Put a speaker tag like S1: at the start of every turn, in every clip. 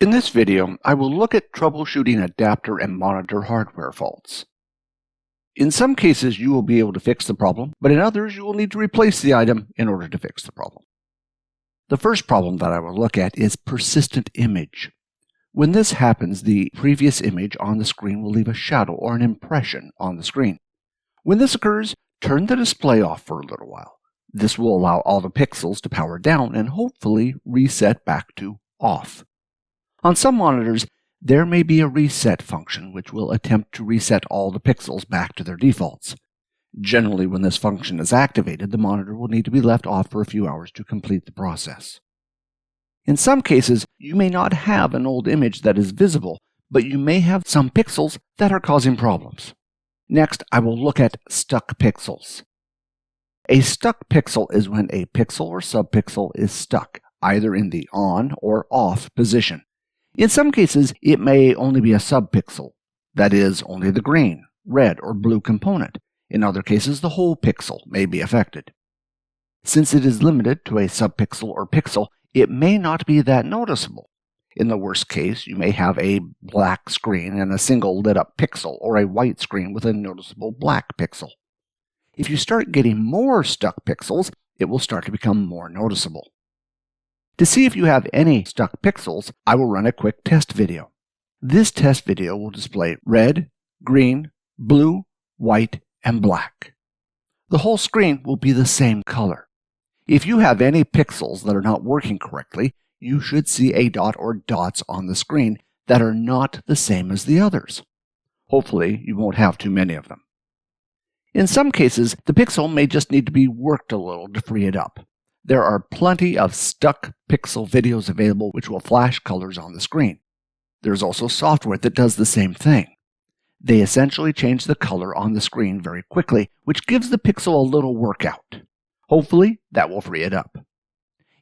S1: In this video, I will look at troubleshooting adapter and monitor hardware faults. In some cases, you will be able to fix the problem, but in others, you will need to replace the item in order to fix the problem. The first problem that I will look at is persistent image. When this happens, the previous image on the screen will leave a shadow or an impression on the screen. When this occurs, turn the display off for a little while. This will allow all the pixels to power down and hopefully reset back to off. On some monitors, there may be a reset function which will attempt to reset all the pixels back to their defaults. Generally, when this function is activated, the monitor will need to be left off for a few hours to complete the process. In some cases, you may not have an old image that is visible, but you may have some pixels that are causing problems. Next, I will look at stuck pixels. A stuck pixel is when a pixel or subpixel is stuck, either in the on or off position. In some cases, it may only be a subpixel, that is, only the green, red, or blue component. In other cases, the whole pixel may be affected. Since it is limited to a subpixel or pixel, it may not be that noticeable. In the worst case, you may have a black screen and a single lit-up pixel, or a white screen with a noticeable black pixel. If you start getting more stuck pixels, it will start to become more noticeable. To see if you have any stuck pixels, I will run a quick test video. This test video will display red, green, blue, white, and black. The whole screen will be the same color. If you have any pixels that are not working correctly, you should see a dot or dots on the screen that are not the same as the others. Hopefully, you won't have too many of them. In some cases, the pixel may just need to be worked a little to free it up. There are plenty of stuck pixel videos available which will flash colors on the screen. There's also software that does the same thing. They essentially change the color on the screen very quickly, which gives the pixel a little workout. Hopefully, that will free it up.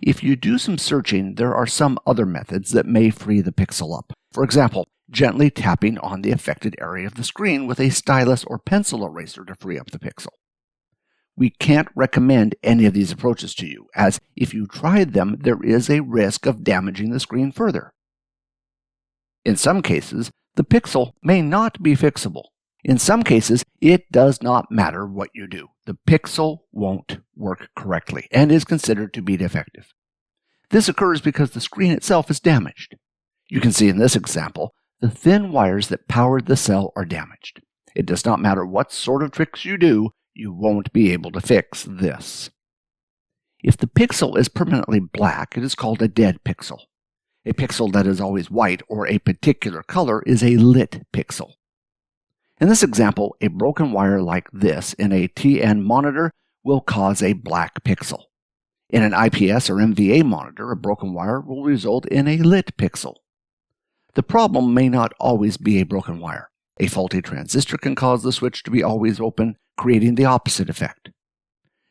S1: If you do some searching, there are some other methods that may free the pixel up. For example, gently tapping on the affected area of the screen with a stylus or pencil eraser to free up the pixel. We can't recommend any of these approaches to you, as if you tried them, there is a risk of damaging the screen further. In some cases, the pixel may not be fixable. In some cases, it does not matter what you do. The pixel won't work correctly and is considered to be defective. This occurs because the screen itself is damaged. You can see in this example, the thin wires that powered the cell are damaged. It does not matter what sort of tricks you do, you won't be able to fix this. If the pixel is permanently black, it is called a dead pixel. A pixel that is always white or a particular color is a lit pixel. In this example, a broken wire like this in a TN monitor will cause a black pixel. In an IPS or MVA monitor, a broken wire will result in a lit pixel. The problem may not always be a broken wire. A faulty transistor can cause the switch to be always open, creating the opposite effect.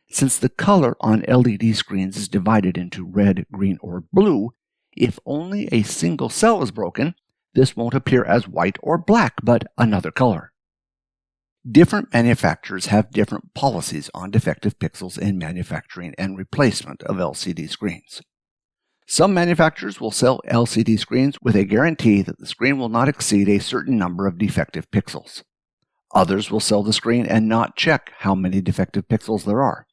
S1: Since the color on LED screens is divided into red, green, or blue, if only a single cell is broken, this won't appear as white or black, but another color. Different manufacturers have different policies on defective pixels in manufacturing and replacement of LCD screens. Some manufacturers will sell LCD screens with a guarantee that the screen will not exceed a certain number of defective pixels. Others will sell the screen and not check how many defective pixels there are.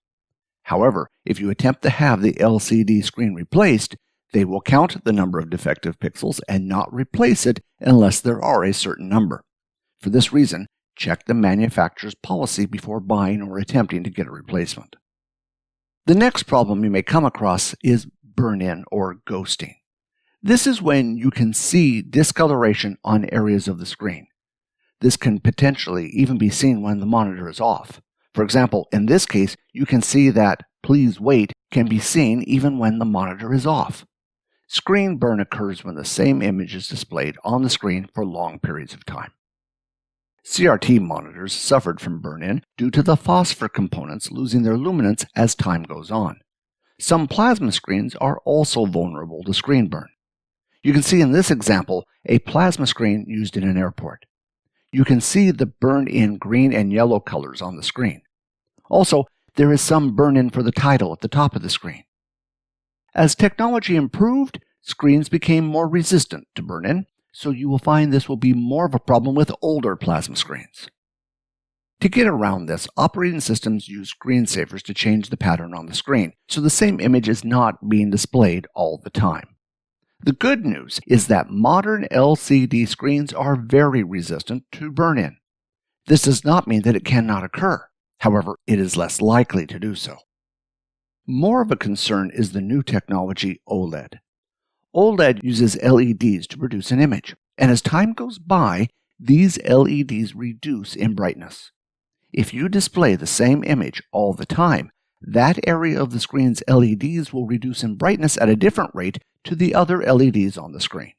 S1: However, if you attempt to have the LCD screen replaced, they will count the number of defective pixels and not replace it unless there are a certain number. For this reason, check the manufacturer's policy before buying or attempting to get a replacement. The next problem you may come across is burn-in or ghosting. This is when you can see discoloration on areas of the screen. This can potentially even be seen when the monitor is off. For example, in this case, you can see that "Please wait" can be seen even when the monitor is off. Screen burn occurs when the same image is displayed on the screen for long periods of time. CRT monitors suffered from burn-in due to the phosphor components losing their luminance as time goes on. Some plasma screens are also vulnerable to screen burn. You can see in this example a plasma screen used in an airport. You can see the burn-in green and yellow colors on the screen. Also, there is some burn-in for the title at the top of the screen. As technology improved, screens became more resistant to burn-in, so you will find this will be more of a problem with older plasma screens. To get around this, operating systems use screensavers to change the pattern on the screen, so the same image is not being displayed all the time. The good news is that modern LCD screens are very resistant to burn-in. This does not mean that it cannot occur. However, it is less likely to do so. More of a concern is the new technology OLED. OLED uses LEDs to produce an image, and as time goes by, these LEDs reduce in brightness. If you display the same image all the time, that area of the screen's LEDs will reduce in brightness at a different rate to the other LEDs on the screen.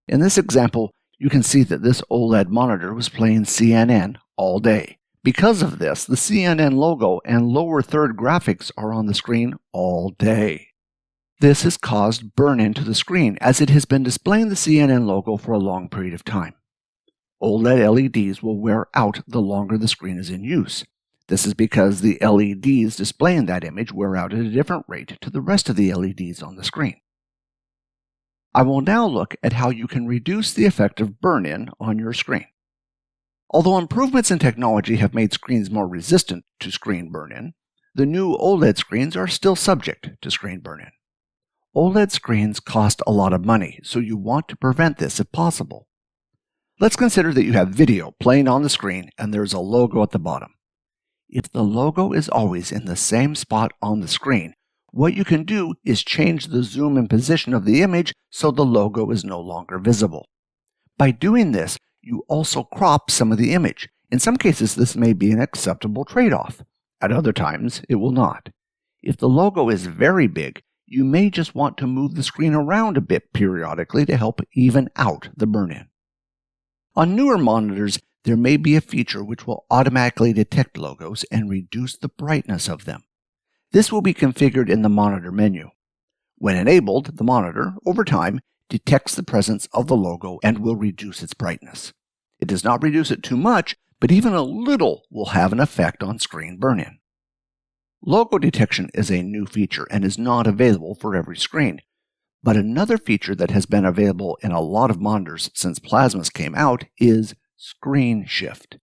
S1: In this example, you can see that this OLED monitor was playing CNN all day. Because of this, the CNN logo and lower third graphics are on the screen all day. This has caused burn-in to the screen as it has been displaying the CNN logo for a long period of time. OLED LEDs will wear out the longer the screen is in use. This is because the LEDs displaying that image wear out at a different rate to the rest of the LEDs on the screen. I will now look at how you can reduce the effect of burn-in on your screen. Although improvements in technology have made screens more resistant to screen burn-in, the new OLED screens are still subject to screen burn-in. OLED screens cost a lot of money, so you want to prevent this if possible. Let's consider that you have video playing on the screen and there's a logo at the bottom. If the logo is always in the same spot on the screen, what you can do is change the zoom and position of the image so the logo is no longer visible. By doing this, you also crop some of the image. In some cases, this may be an acceptable trade-off. At other times, it will not. If the logo is very big, you may just want to move the screen around a bit periodically to help even out the burn-in. On newer monitors, there may be a feature which will automatically detect logos and reduce the brightness of them. This will be configured in the monitor menu. When enabled, the monitor, over time, detects the presence of the logo and will reduce its brightness. It does not reduce it too much, but even a little will have an effect on screen burn-in. Logo detection is a new feature and is not available for every screen. But another feature that has been available in a lot of monitors since plasmas came out is screen shift.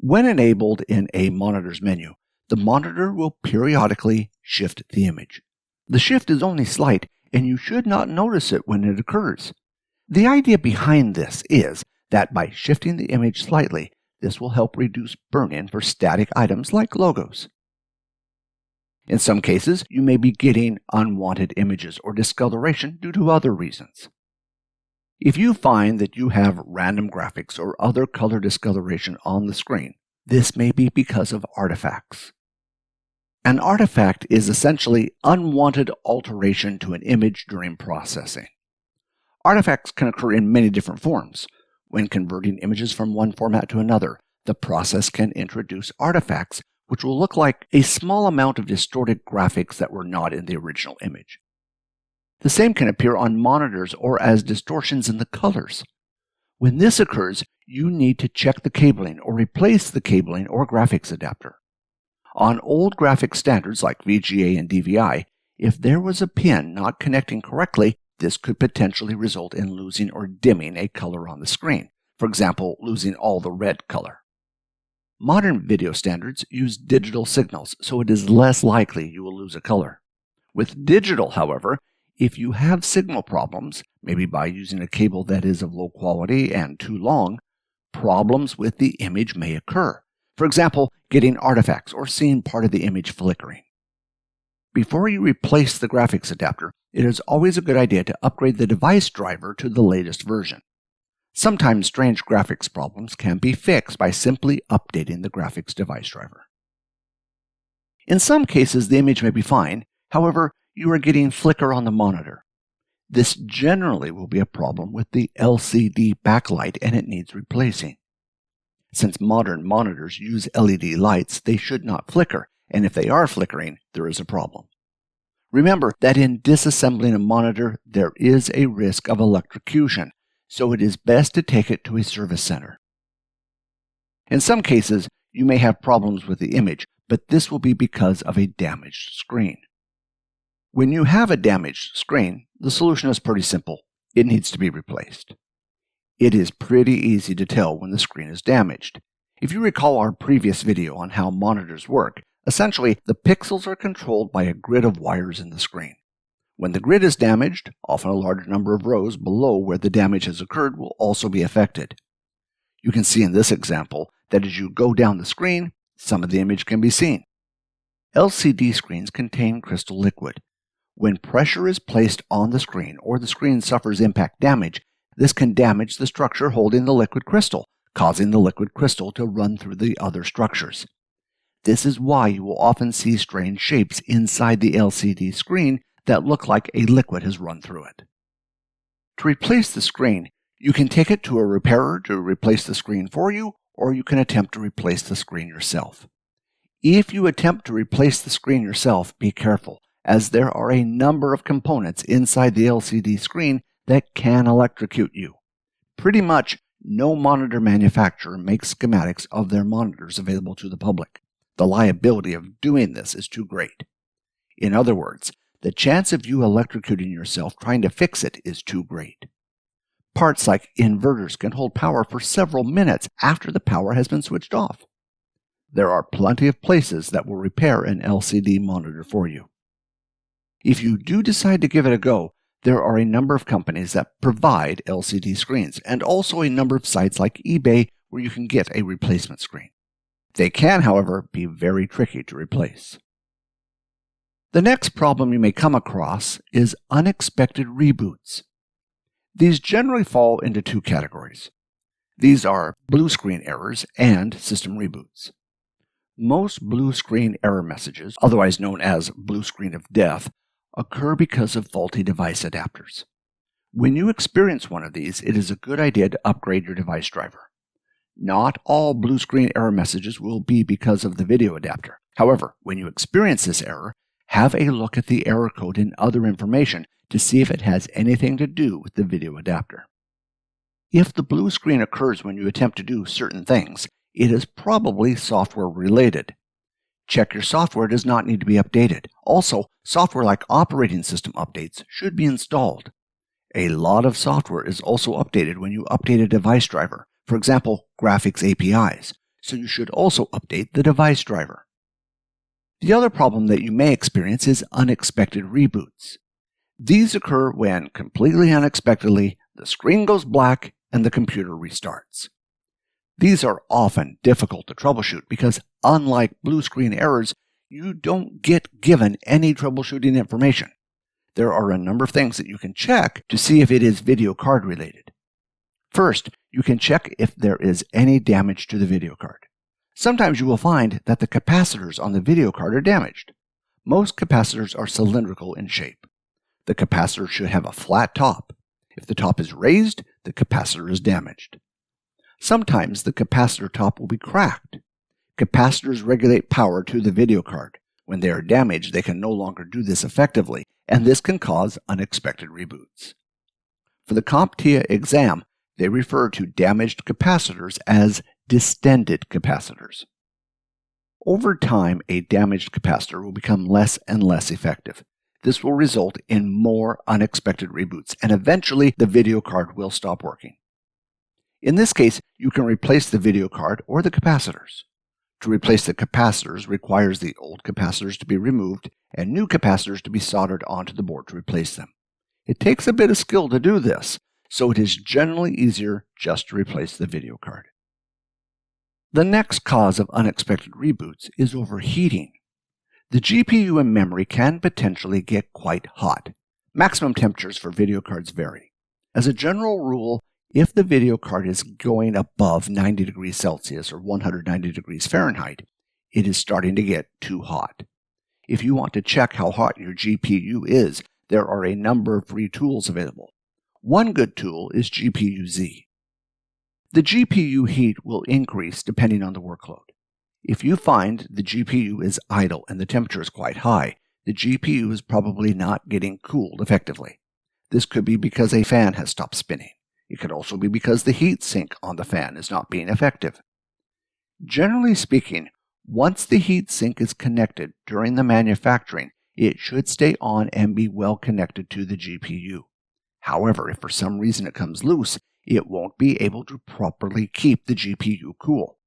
S1: When enabled in a monitor's menu, the monitor will periodically shift the image. The shift is only slight, and you should not notice it when it occurs. The idea behind this is that by shifting the image slightly, this will help reduce burn-in for static items like logos. In some cases, you may be getting unwanted images or discoloration due to other reasons. If you find that you have random graphics or other color discoloration on the screen, this may be because of artifacts. An artifact is essentially unwanted alteration to an image during processing. Artifacts can occur in many different forms. When converting images from one format to another, the process can introduce artifacts which will look like a small amount of distorted graphics that were not in the original image. The same can appear on monitors or as distortions in the colors. When this occurs, you need to check the cabling or replace the cabling or graphics adapter. On old graphics standards like VGA and DVI, if there was a pin not connecting correctly, this could potentially result in losing or dimming a color on the screen. For example, losing all the red color. Modern video standards use digital signals, so it is less likely you will lose a color. With digital, however, if you have signal problems, maybe by using a cable that is of low quality and too long, problems with the image may occur. For example, getting artifacts or seeing part of the image flickering. Before you replace the graphics adapter, it is always a good idea to upgrade the device driver to the latest version. Sometimes strange graphics problems can be fixed by simply updating the graphics device driver. In some cases, the image may be fine. However, you are getting flicker on the monitor. This generally will be a problem with the LCD backlight and it needs replacing. Since modern monitors use LED lights, they should not flicker, and if they are flickering, there is a problem. Remember that in disassembling a monitor, there is a risk of electrocution, so it is best to take it to a service center. In some cases, you may have problems with the image, but this will be because of a damaged screen. When you have a damaged screen, the solution is pretty simple. It needs to be replaced. It is pretty easy to tell when the screen is damaged. If you recall our previous video on how monitors work, essentially the pixels are controlled by a grid of wires in the screen. When the grid is damaged, often a large number of rows below where the damage has occurred will also be affected. You can see in this example that as you go down the screen, some of the image can be seen. LCD screens contain crystal liquid. When pressure is placed on the screen or the screen suffers impact damage, this can damage the structure holding the liquid crystal, causing the liquid crystal to run through the other structures. This is why you will often see strange shapes inside the LCD screen that look like a liquid has run through it. To replace the screen, you can take it to a repairer to replace the screen for you, or you can attempt to replace the screen yourself. If you attempt to replace the screen yourself, be careful, as there are a number of components inside the LCD screen that can electrocute you. Pretty much no monitor manufacturer makes schematics of their monitors available to the public. The liability of doing this is too great. In other words, the chance of you electrocuting yourself trying to fix it is too great. Parts like inverters can hold power for several minutes after the power has been switched off. There are plenty of places that will repair an LCD monitor for you. If you do decide to give it a go, there are a number of companies that provide LCD screens, and also a number of sites like eBay where you can get a replacement screen. They can, however, be very tricky to replace. The next problem you may come across is unexpected reboots. These generally fall into two categories. These are blue screen errors and system reboots. Most blue screen error messages, otherwise known as blue screen of death, occur because of faulty device adapters. When you experience one of these, it is a good idea to upgrade your device driver. Not all blue screen error messages will be because of the video adapter. However, when you experience this error, have a look at the error code and other information to see if it has anything to do with the video adapter. If the blue screen occurs when you attempt to do certain things, it is probably software related. Check your software does not need to be updated. Also, software like operating system updates should be installed. A lot of software is also updated when you update a device driver, for example, graphics APIs, so you should also update the device driver. The other problem that you may experience is unexpected reboots. These occur when, completely unexpectedly, the screen goes black and the computer restarts. These are often difficult to troubleshoot because, unlike blue screen errors, you don't get given any troubleshooting information. There are a number of things that you can check to see if it is video card related. First, you can check if there is any damage to the video card. Sometimes you will find that the capacitors on the video card are damaged. Most capacitors are cylindrical in shape. The capacitor should have a flat top. If the top is raised, the capacitor is damaged. Sometimes the capacitor top will be cracked. Capacitors regulate power to the video card. When they are damaged, they can no longer do this effectively, and this can cause unexpected reboots. For the CompTIA exam, they refer to damaged capacitors as distended capacitors. Over time, a damaged capacitor will become less and less effective. This will result in more unexpected reboots, and eventually the video card will stop working. In this case, you can replace the video card or the capacitors. To replace the capacitors requires the old capacitors to be removed and new capacitors to be soldered onto the board to replace them. It takes a bit of skill to do this, so it is generally easier just to replace the video card. The next cause of unexpected reboots is overheating. The GPU and memory can potentially get quite hot. Maximum temperatures for video cards vary. As a general rule, if the video card is going above 90 degrees Celsius or 190 degrees Fahrenheit, it is starting to get too hot. If you want to check how hot your GPU is, there are a number of free tools available. One good tool is GPU-Z. The GPU heat will increase depending on the workload. If you find the GPU is idle and the temperature is quite high, the GPU is probably not getting cooled effectively. This could be because a fan has stopped spinning. It could also be because the heat sink on the fan is not being effective. Generally speaking, once the heat sink is connected during the manufacturing, it should stay on and be well connected to the GPU. However, if for some reason it comes loose, it won't be able to properly keep the GPU cool.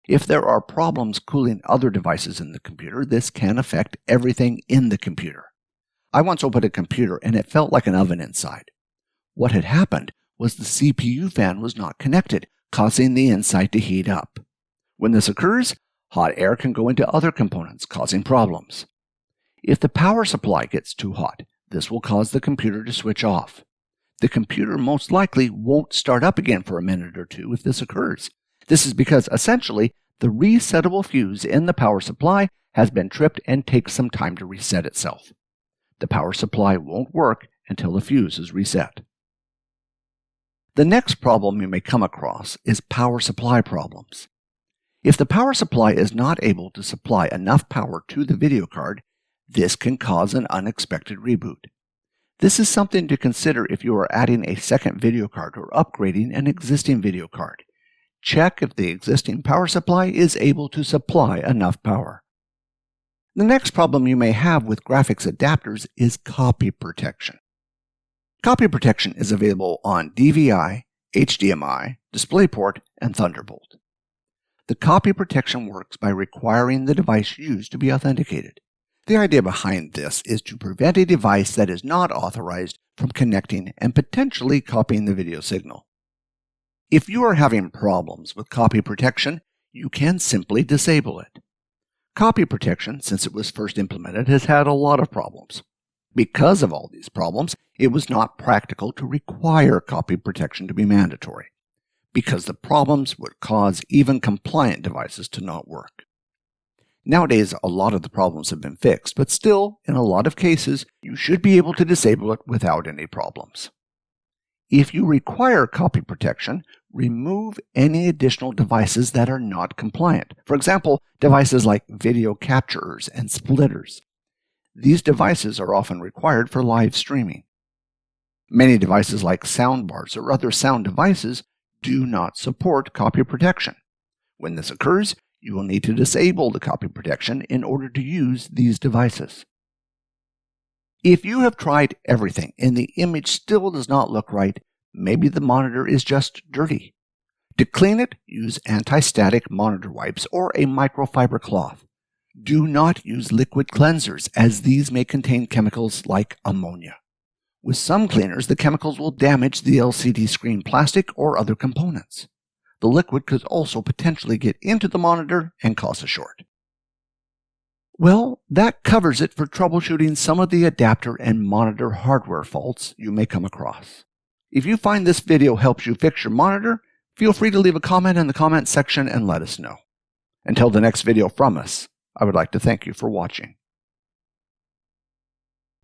S1: If there are problems cooling other devices in the computer, this can affect everything in the computer. I once opened a computer and it felt like an oven inside. What had happened was the CPU fan was not connected, causing the inside to heat up. When this occurs, hot air can go into other components, causing problems. If the power supply gets too hot, this will cause the computer to switch off. The computer most likely won't start up again for a minute or two if this occurs. This is because, essentially, the resettable fuse in the power supply has been tripped and takes some time to reset itself. The power supply won't work until the fuse is reset. The next problem you may come across is power supply problems. If the power supply is not able to supply enough power to the video card, this can cause an unexpected reboot. This is something to consider if you are adding a second video card or upgrading an existing video card. Check if the existing power supply is able to supply enough power. The next problem you may have with graphics adapters is copy protection. Copy protection is available on DVI, HDMI, DisplayPort, and Thunderbolt. The copy protection works by requiring the device used to be authenticated. The idea behind this is to prevent a device that is not authorized from connecting and potentially copying the video signal. If you are having problems with copy protection, you can simply disable it. Copy protection, since it was first implemented, has had a lot of problems. Because of all these problems, it was not practical to require copy protection to be mandatory, because the problems would cause even compliant devices to not work. Nowadays, a lot of the problems have been fixed, but still, in a lot of cases, you should be able to disable it without any problems. If you require copy protection, remove any additional devices that are not compliant. For example, devices like video capturers and splitters. These devices are often required for live streaming. Many devices like soundbars or other sound devices do not support copy protection. When this occurs, you will need to disable the copy protection in order to use these devices. If you have tried everything and the image still does not look right, maybe the monitor is just dirty. To clean it, use anti-static monitor wipes or a microfiber cloth. Do not use liquid cleansers, as these may contain chemicals like ammonia. With some cleaners, the chemicals will damage the LCD screen plastic or other components. The liquid could also potentially get into the monitor and cause a short. Well, that covers it for troubleshooting some of the adapter and monitor hardware faults you may come across. If you find this video helps you fix your monitor, feel free to leave a comment in the comment section and let us know. Until the next video from us, I would like to thank you for watching.